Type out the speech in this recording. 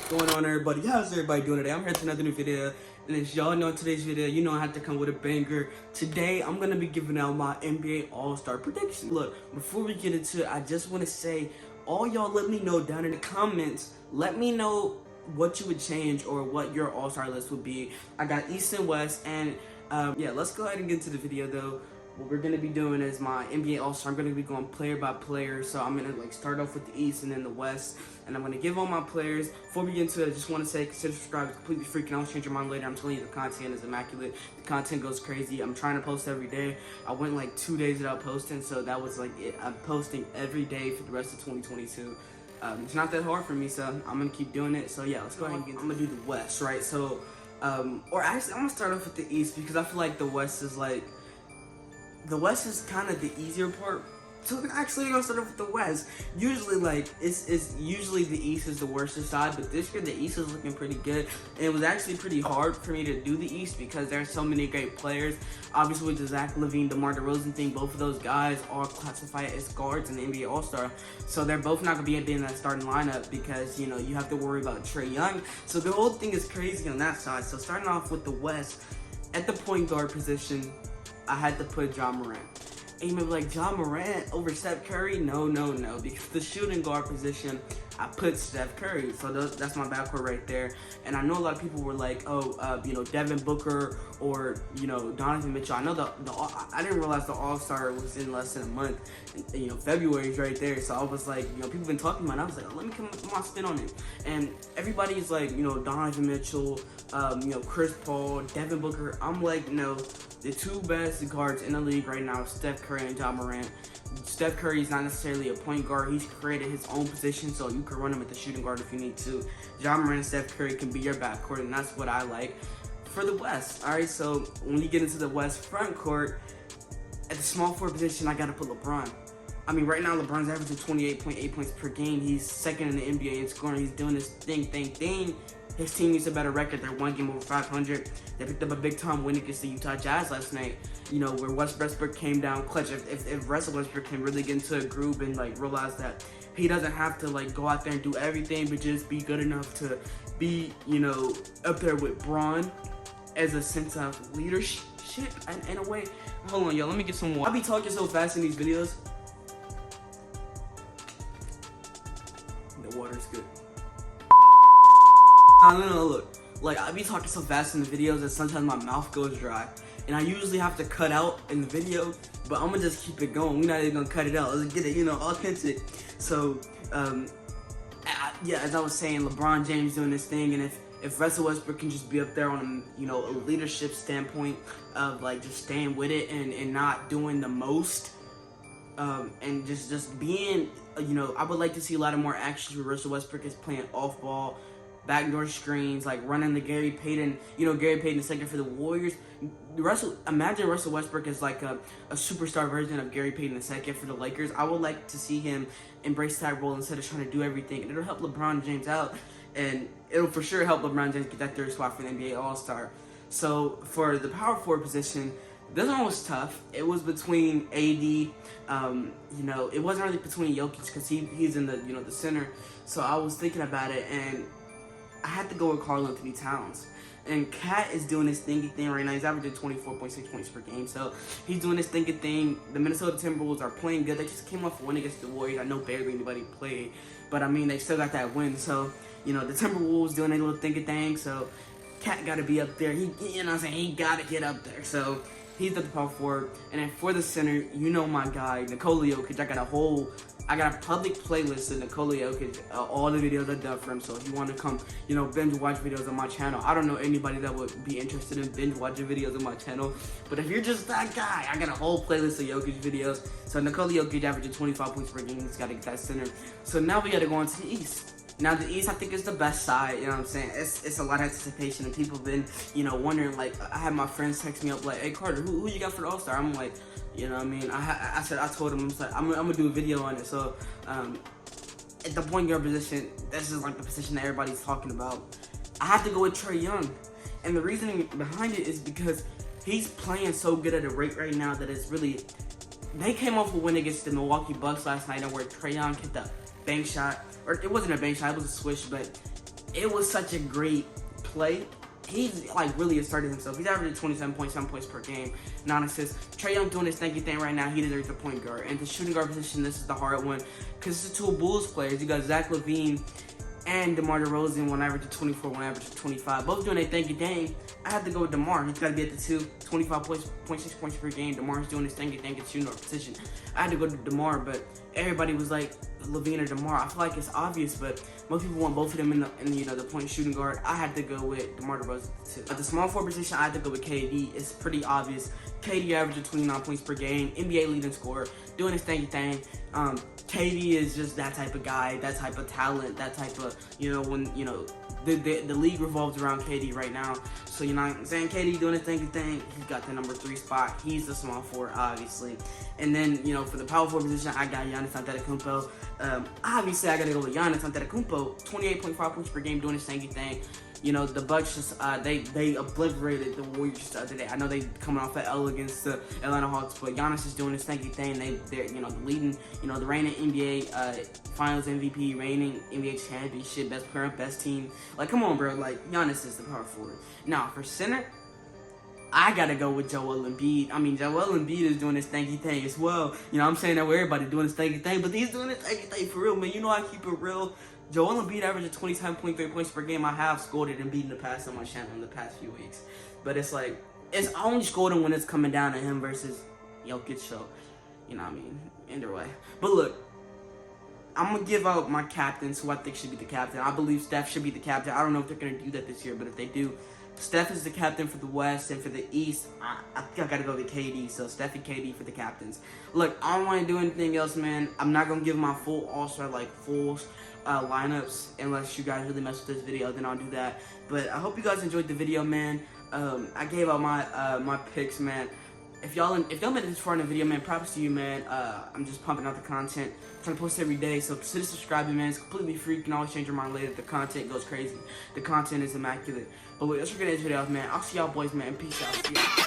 going on, everybody? How's everybody doing today? I'm here to another new video, and as y'all know, in today's video, you know I have to come with a banger. Today, I'm gonna be giving out my NBA All-Star prediction. Look, before we get into it, I just want to say, all y'all let me know down in the comments. Let me know what you would change or what your All-Star list would be. I got East and West, and yeah, let's go ahead and get into the video though. What we're gonna be doing is my NBA All-Star. I'm gonna be going player by player. So I'm gonna start off with the East and then the West, and I'm gonna give all my players. Before we get into it, I just want to say consider subscribing. It's completely free. You can always change your mind later. I'm telling you, the content is immaculate. The content goes crazy. I'm trying to post every day. I went like 2 days without posting, so that was like it. I'm posting every day for the rest of 2022. It's not that hard for me, so I'm gonna keep doing it. So yeah, let's go ahead and get into it. I'm gonna do the West, right? So, or actually, I'm gonna start off with the East because I feel like the West is kind of the easier part. So actually, we're gonna start off with the West. Usually, it's usually the East is the worst side, but this year the East is looking pretty good. And it was actually pretty hard for me to do the East because there's so many great players. Obviously, with the Zach LaVine, DeMar DeRozan thing, both of those guys are classified as guards in the NBA All-Star. So they're both not gonna be in that starting lineup because you have to worry about Trae Young. So the whole thing is crazy on that side. So starting off with the West, at the point guard position, I had to put Ja Morant. And you may be like, Ja Morant over Steph Curry? No. Because the shooting guard position, I put Steph Curry. So that's my backcourt right there. And I know a lot of people were like, Devin Booker or, Donovan Mitchell. I know I didn't realize the All-Star was in less than a month. And, February is right there. So I was like, people been talking about it. I was like, let me come with my spin on it. And everybody's like, Donovan Mitchell, Chris Paul, Devin Booker. I'm like, no. The two best guards in the league right now, Steph Curry and Ja Morant. Steph Curry is not necessarily a point guard. He's created his own position, so you can run him at the shooting guard if you need to. Ja Morant and Steph Curry can be your backcourt, and that's what I like for the West. All right, so when you get into the West front court, at the small forward position, I got to put LeBron. I mean, right now, LeBron's averaging 28.8 points per game. He's second in the NBA in scoring. He's doing this thing. His team needs a better record. They're one game over 500. They picked up a big-time win against the Utah Jazz last night, where Westbrook came down clutch. If Russell Westbrook can really get into a groove and, realize that he doesn't have to, go out there and do everything, but just be good enough to be, up there with Braun as a sense of leadership in a way. Hold on, yo. Let me get some water. I be talking so fast in these videos. The water's good. No, look. I be talking so fast in the videos that sometimes my mouth goes dry. And I usually have to cut out in the video, but I'm gonna just keep it going. We're not even gonna cut it out. Let's get it, authentic. So, as I was saying, LeBron James doing this thing, and if Russell Westbrook can just be up there on a leadership standpoint of just staying with it and not doing the most, and just being, I would like to see a lot of more actions where Russell Westbrook is playing off ball, backdoor screens, running the Gary Payton, Gary Payton II for the Warriors. Imagine Russell Westbrook is a superstar version of Gary Payton II for the Lakers. I would like to see him embrace that role instead of trying to do everything. And it'll help LeBron James out, and it'll for sure help LeBron James get that third spot for the NBA All-Star. So for the power forward position, this one was tough. It was between AD, it wasn't really between Jokic because he's in the the center. So I was thinking about it, and I had to go with Karl Anthony Towns. And Cat is doing his thing right now. He's averaging 24.6 points per game. So he's doing his thing. The Minnesota Timberwolves are playing good. They just came off a win against the Warriors. I know barely anybody played, but I mean, they still got that win. So, the Timberwolves doing their little thing. So Cat got to be up there. He got to get up there. So he's at the power forward. And then for the center, my guy, Nikola Jokic. I got a public playlist of Nikola Jokic, all the videos I've done for him. So if you want to come, binge watch videos on my channel, I don't know anybody that would be interested in binge watching videos on my channel. But if you're just that guy, I got a whole playlist of Jokic videos. So Nikola Jokic averaging 25 points per game. He's got to get that center. So now we got to go on to the East. Now the East, I think, is the best side. You know what I'm saying? It's a lot of anticipation, and people have been, wondering. I had my friends text me up like, "Hey Carter, who you got for the All-Star?" I'm like, I told him, I'm gonna do a video on it. So at the point guard position, this is the position that everybody's talking about. I have to go with Trae Young, and the reasoning behind it is because he's playing so good at a rate right now that it's really. They came off a win against the Milwaukee Bucks last night, where Trae Young hit the bank shot, or it wasn't a bank shot, it was a swish, but it was such a great play. He's like really asserted himself. He's averaging 27.7 points per game, 9 assists. Trae Young doing his thinking thing right now. He deserves the point guard. And the shooting guard position, this is the hard one because it's the two Bulls players. You got Zach LaVine and DeMar DeRozan, one averaging 24, one averaging 25. Both doing their thinking thing. I had to go with DeMar. He's got to be at the 25.6 points per game. DeMar's doing his thinking thing at shooting guard position. I had to go to DeMar, but everybody was like LaVine or DeMar. I feel like it's obvious, but most people want both of them in the point shooting guard. I had to go with DeMar DeRozan too. At the small forward position, I had to go with KD. It's pretty obvious. KD averaging 29 points per game, NBA leading scorer, doing his thinking thing. KD is just that type of guy, that type of talent, that type of, the league revolves around KD right now. So, you know what I'm saying? KD doing his thinking thing. He's got the number 3 spot. He's the small forward, obviously. And then, for the power forward position, I got Giannis Antetokounmpo. Obviously, I got to go with Giannis Antetokounmpo. 28.5 points per game doing his thinking thing. The Bucks just they obliterated the Warriors the other day. I know they coming off an L against the Atlanta Hawks, but Giannis is doing his thinking thing. They're leading, the reigning NBA Finals MVP, reigning NBA championship, best player, best team. Like, come on, bro. Like, Giannis is the power forward. Now for center, I gotta go with Joel Embiid. I mean, Joel Embiid is doing his thinky thing as well. I'm saying that with everybody doing his thinky thing, but he's doing his thinky thing for real, man. I keep it real. Joel Embiid averaging 27.3 points per game. I have scored it and beaten the past on my channel in the past few weeks. But it's like, it's only scored when it's coming down to him versus Jokic, so, either way. But look, I'm going to give out my captains who I think should be the captain. I believe Steph should be the captain. I don't know if they're going to do that this year, but if they do, Steph is the captain for the West, and for the East, I think I got to go with KD. So Steph and KD for the captains. Look, I don't want to do anything else, man. I'm not going to give my full all-star, full lineups, unless you guys really mess with this video, then I'll do that. But I hope you guys enjoyed the video, man. I gave out my picks, man. If y'all made it this far in the video, man, props to you, man. I'm just pumping out the content, trying to post every day. So consider subscribing, man. It's completely free. You can always change your mind later. The content goes crazy. The content is immaculate. But wait, let's get into this video, man. I'll see y'all boys, man. Peace out. See ya.